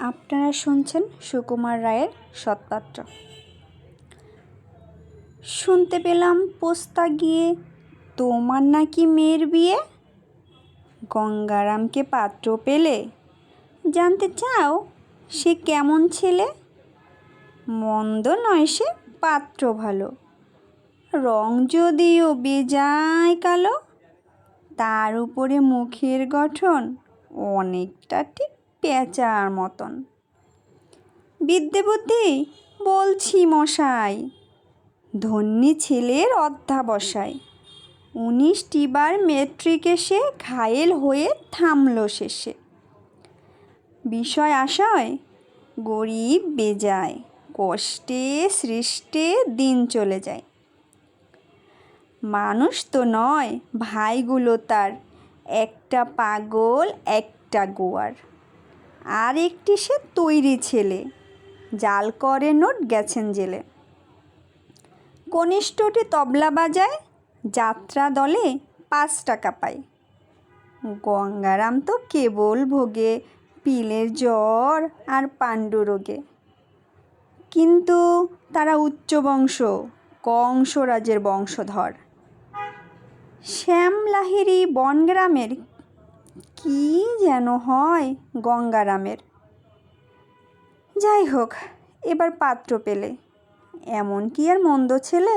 আপনারা শুনছেন সুকুমার রায়ের সৎপাত্র। শুনতে পেলাম পোস্তা গিয়ে তোমার নাকি মেয়ের বিয়ে। গঙ্গারামকে পাত্র পেলে? জানতে চাও সে কেমন ছেলে? মন্দ নয় সে, পাত্র ভালো, রং যদিও বেজায় কালো। তার উপরে মুখের গঠন অনেকটা ঠিক পেঁচার মতন। বিদ্যে বুদ্ধি বলছি মশাই, ধন্যী ছেলের অধ্যাবসায়। 19টি বার মেট্রিক এসে ঘায়েল হয়ে থামল শেষে। বিষয় আশয় গরিব বেজায়, কষ্টে সৃষ্টে দিন চলে যায়। মানুষ তো নয় ভাইগুলো তার, একটা পাগল একটা গোয়ার। আর একটি সে তৈরি ছেলে, জাল করে নোট গেছেন জেলে। কনিষ্ঠটি তবলা বাজায়, যাত্রা দলে 5 টাকা পায়। গঙ্গারাম তো কেবল ভোগে পিলের জ্বর আর পাণ্ডুরোগে। কিন্তু তারা উচ্চ বংশ, কংসরাজের বংশধর। শ্যাম লাহিড়ী বনগ্রামের, কি যেন হয় গঙ্গারামের। যাই হোক, এবার পাত্র পেলে, এমন কি আর মন্দ ছেলে?